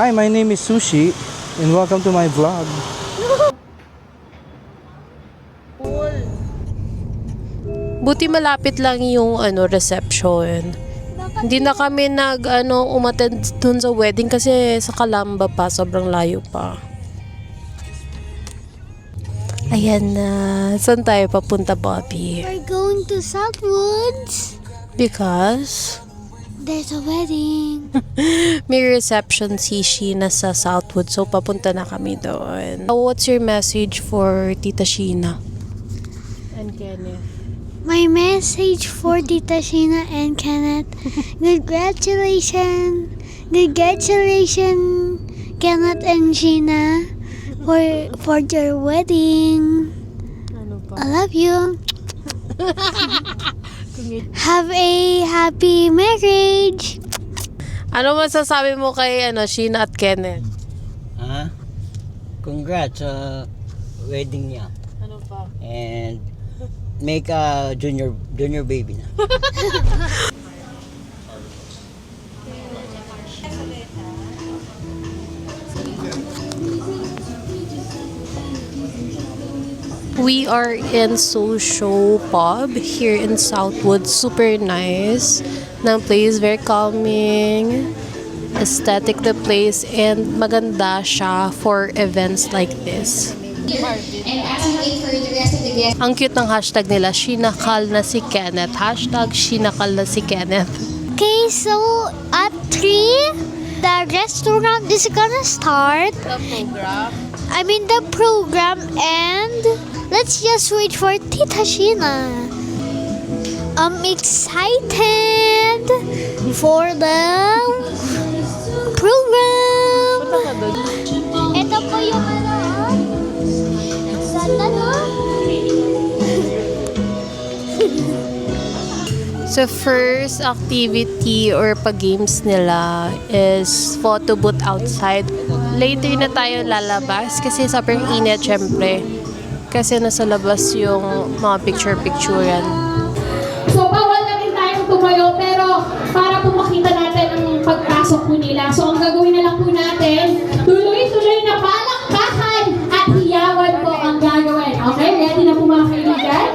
Hi, my name is Sushi and welcome to my vlog. Buti malapit lang yung reception. Hindi na kami umattend dun sa wedding kasi sa Calamba pa, sobrang layo pa. Ayan na. Saan tayo papunta, Bobby? We're going to Southwoods. Because There's a wedding. may reception si Sheena sa Southwood, so papunta na kami doon. What's your message for Tita Sheena and Kenneth? My message for Tita Sheena and Kenneth. Congratulations. Congratulations, Kenneth and Sheena, for your wedding. Ano pa? I love you. Have a happy marriage. Ano masasabi mo kay Sheena at Kenneth? Congrats sa wedding niya. Ano pa? And make a junior baby na. We are in Social Pub here in Southwood. Super nice ng place, very calming, aesthetic the place, and maganda siya for events like this. And as we wait for the rest of the guests, Ang cute ng hashtag nila, Shinakal na si Kenneth. Hashtag Shinakal na si Kenneth. Okay, so at 3, the restaurant is gonna start. The program? The program, and let's just wait for Tita Sheena. I'm excited for the program. Punta ka doon. Ito po yung ganda, no? So first activity or pag-games nila is photo booth outside. Later na tayo lalabas kasi sobrang init syempre. Kasi nasa labas yung mga picture-picturean. So, bawal na rin tayong tumayo, pero para po makita natin ang pagpasok po nila. So, ang gagawin na lang po natin, tuloy-tuloy na palakpakan at hiyawan po ang gagawin. Okay? Ready na po mga kaibigan?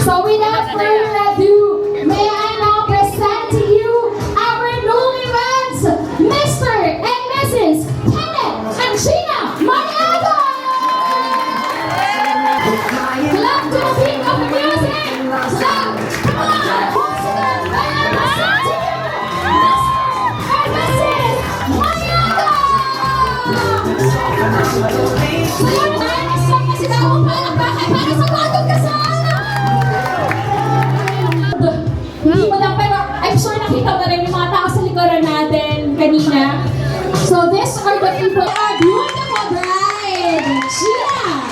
So, without further ado, may I now present to you our newlyweds, Mr. and Mrs. Kenneth and Sheena Maniago! Clap to the beat of the music! Clap! Come on! Once again, may I present to you Mr. and Mrs. Maniago! So yun na, isang masigawang palakpakan para sa bagong kasal! Hindi mo lang, pero I'm sure nakita mo rin yung mga tao sa likuran natin kanina. So these are the people, our beautiful bride, Sheena!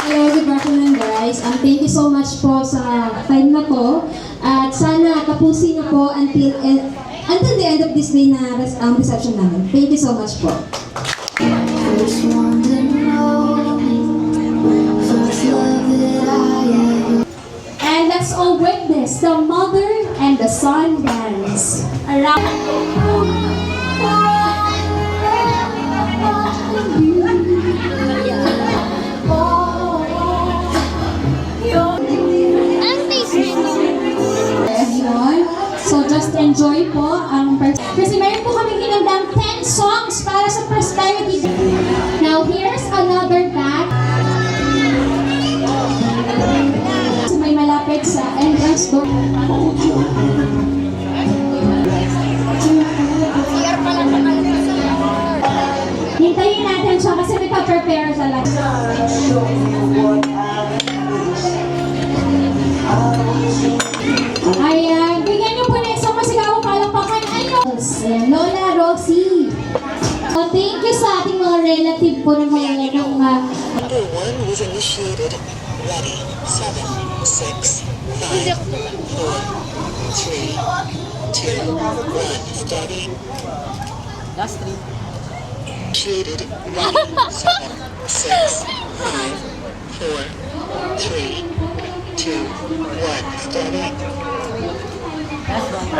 Hello, good afternoon guys. Thank you so much po sa time na to. At sana tapusin niyo po until the end of this day na reception namin. Thank you so much po. And let's all witness the mother and the son dance. Everyone, so just enjoy po ang kasi mayroon po kami hinandang 10 songs para sa prosperity. Now here's another bag. So may malapit sa entrance door. Hintayin natin siya kasi may pa-prepare sa lahat. Ayan, bigyan niyo po na isang masigawang palakpakan. Ayan, Lola Rosie. Oh, thank you sa ating mga relative po ng mga Number 1 was initiated. Ready. 7, 6, 5, 4, 3, 2, 1. Steady. Last 3. Initiated. Ready. 7, 6, 5, 4, 3, 2, 1. Steady. Last one.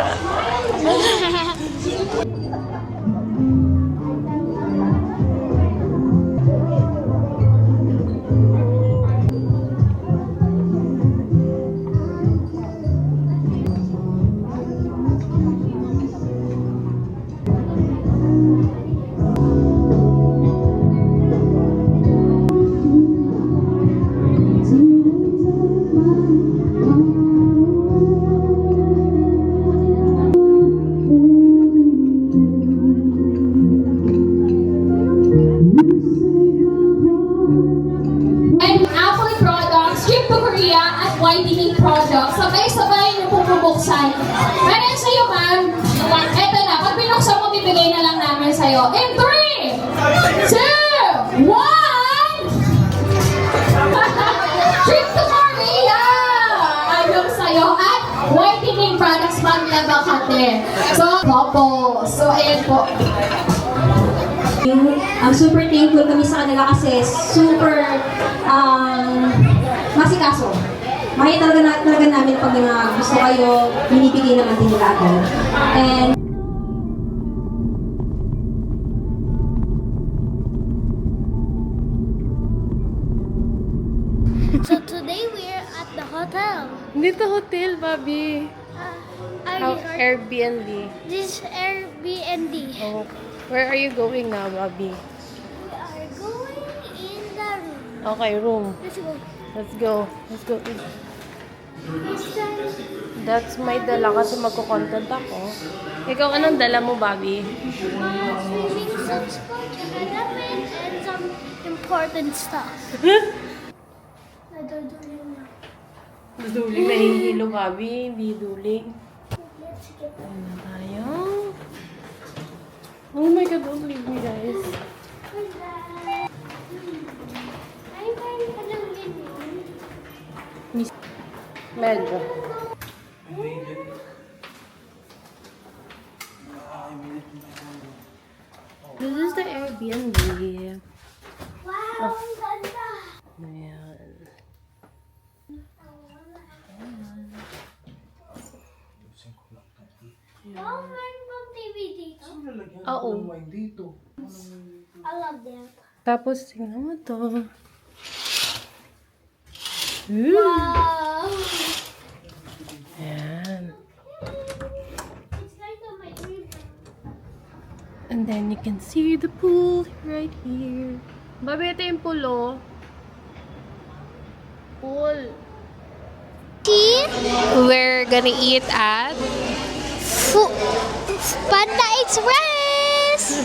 at whitening product. Sabay-sabay niyo po bubuksan. Meron sa'yo, ma'am. Eto na, pag binuksan mo, bibigay na lang namin sa'yo. In 3, 2, 1! Trip to Korea! Ayun sa'yo. At whitening products, maglaba kate. So, couple. So, ayan po. Super thankful kami sa kanila kasi super masikaso. Makita talaga namin pag may mga gusto kayo, binibigay naman din nila ako. And So today we're at the hotel. Dito hotel, Bobby. Airbnb. This Airbnb. Oh, where are you going now, Bobby? We are going in the room. Okay, room. Let's go. Let's go. Let's go. This time, That's my dala kasi magko-content ako. Ikaw, anong dala mo, Bobby? swimming suits po, development, and some important stuff. Naduduling na. Duling na hihilo, Bobby. Hindi duling. Let's get Ayun na tayo. Oh my God, don't leave me, guys. Ay, parang ka lang ganyan. Medyo. This is the Airbnb. Wow, ang ganda. Ayan. Wow, meron pang TV dito. Oo. I love that. Tapos, tingnan mo to. Wow! Ayan. It's kind of my dream. And then you can see the pool right here. Babi, ito yung pool, oh. Pool. We're gonna eat at Panda Express!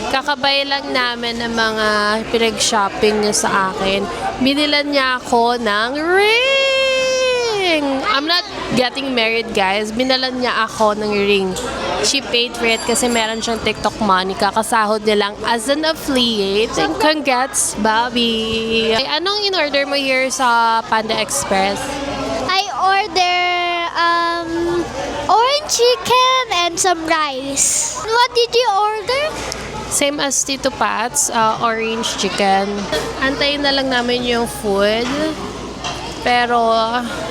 kakabay lang namin ng mga pinag-shopping niya sa akin. Binilan niya ako ng ring! I'm not getting married, guys. Binalan niya ako ng ring. She paid for it kasi meron siyang TikTok money. Kakasahod niya lang as an affiliate. And congrats, Bobby! Ay, anong in-order mo here sa Panda Express? I order orange chicken and some rice. What did you order? Same as Tito Pat's, orange chicken. Antayin na lang namin yung food. Pero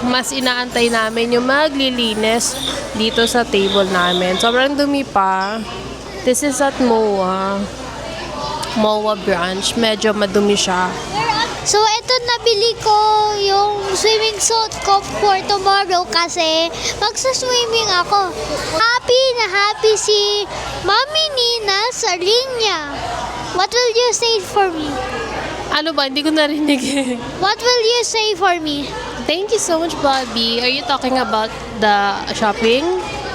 mas inaantay namin yung maglilinis dito sa table namin. Sobrang dumi pa. This is at MOA. MOA branch. Medyo madumi siya. So, ito nabili ko yung swimming suit ko for tomorrow kasi magsaswimming ako. Happy na happy si Mami Nina sa ring niya. What will you say for me? Ano ba? Hindi ko narinig eh. What will you say for me? Thank you so much, Bobby. Are you talking about the shopping?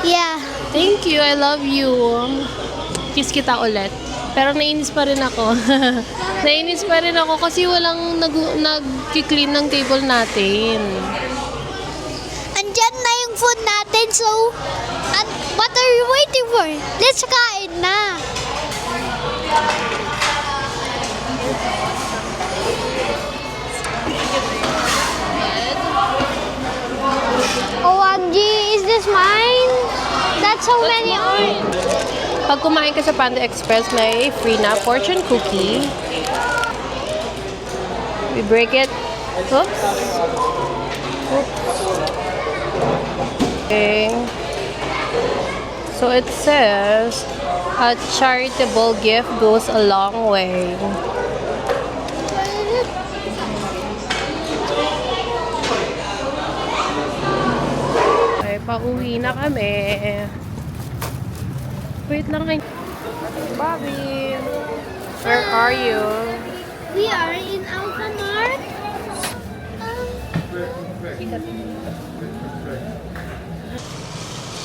Yeah. Thank you. I love you. Kiss kita ulit. Pero nainis pa rin ako. Nainis pa rin ako kasi walang nag-clean ng table natin. Andyan na yung food natin, so what are you waiting for? Let's kain na. OMG, is this mine? That's so many orange. Pag kumain ka sa Panda Express, may free na fortune cookie. We break it. Oops. Okay. So it says, a charitable gift goes a long way. Okay, pauwi na kami. Wait lang kayo. Bobby, where are you? We are in Alphamart.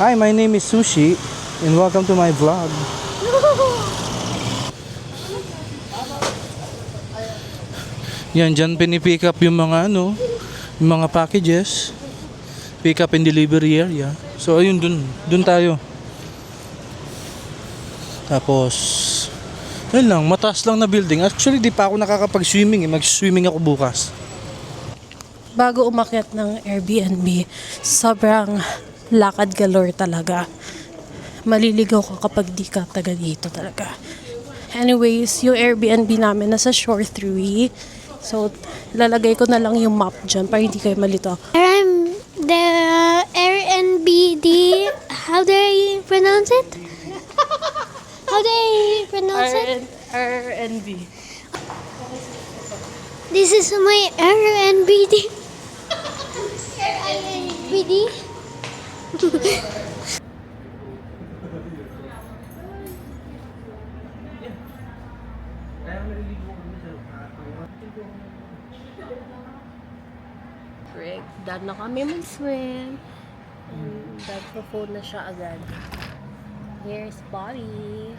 Hi, my name is Sushi and welcome to my vlog. Yan, dyan pinipick up yung mga yung mga packages, pick up and delivery area. So ayun, dun tayo. Tapos ayun lang, mataas lang na building. Actually di pa ako nakakapag-swimming eh. Mag-swimming ako bukas. Bago umakyat ng Airbnb, sobrang lakad galore talaga. Maliligaw ka kapag di ka taga dito talaga. Anyways, yung Airbnb namin nasa Shore 3. So, lalagay ko na lang yung map dyan para hindi kayo malito. The Airbnb, how do I pronounce it? How do I pronounce it? Airbnb. This is my Airbnb. Airbnb. Correct. Done na kami mag-swim. Nagpo-phone na siya agad. Here's Bobby.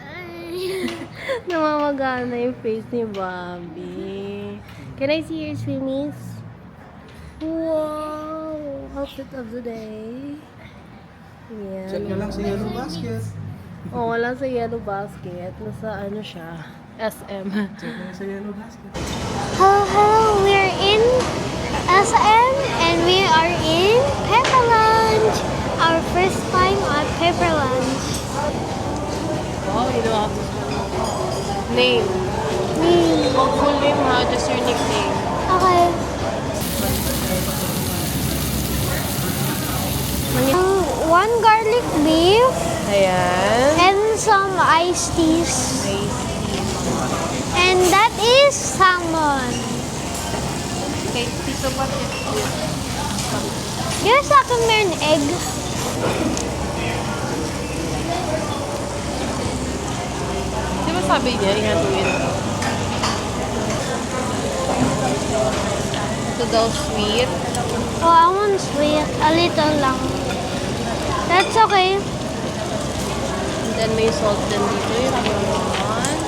Namamagana yung face ni Bobby. Can I see your swimmies? Wow! Outfit of the day. Yan. Check nyo lang sa yellow basket. Oh, wala sa yellow basket. Nasa ano siya? SM. Check nyo lang sa yellow basket. Hello, we're in SM and we are in Pepper Lunch. Our first time at Pepper Lunch. Oh, you don't have to spell name. Huwag full name ha, just your nickname. Okay. One garlic beef Ayan. and some iced teas. And that is salmon. Okay, piso pa Yung sa akin meron egg. Di ba sabi niya, ihatuin? Ito daw sweet. Oh, I want sweet. A little lang. That's okay. And then may salt din dito. Yung naman.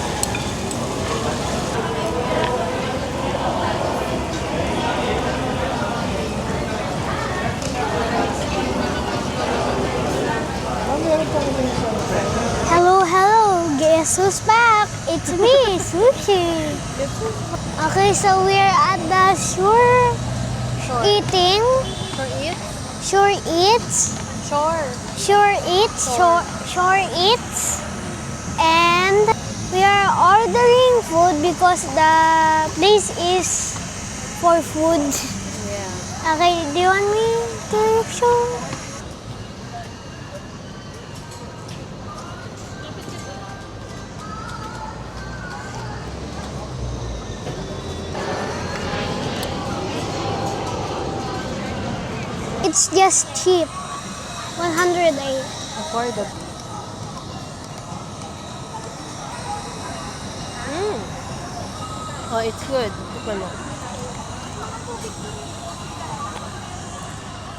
Hello, hello. Guess who's back? It's me, Sushi. Okay, so we're at the shore eating. For it? Shore eats. Sure. Shore eats. And we are ordering food because the place is for food. Yeah. Okay, do you want me to show? It's just cheap. 108. Affordable. Oh, it's good. Tikman mo.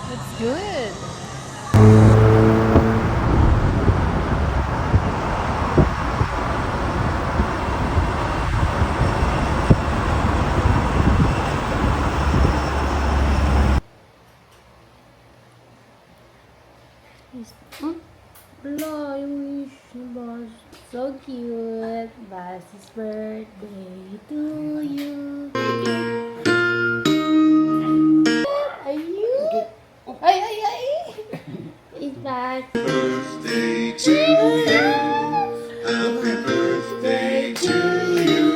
It's good. Wala, yung wish ni Boss. So cute. Boss's birthday to you. Ayun. Ay! It's that. Birthday to you. Happy birthday to you.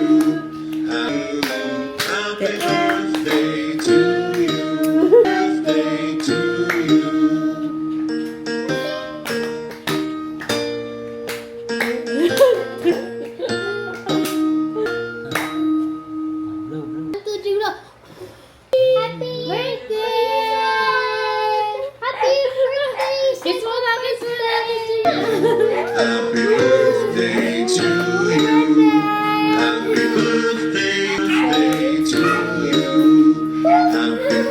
Happy birthday to you. Birthday to you. Happy birthday! Happy birthday! It's one of his Happy birthday to you. Happy birthday to you. Happy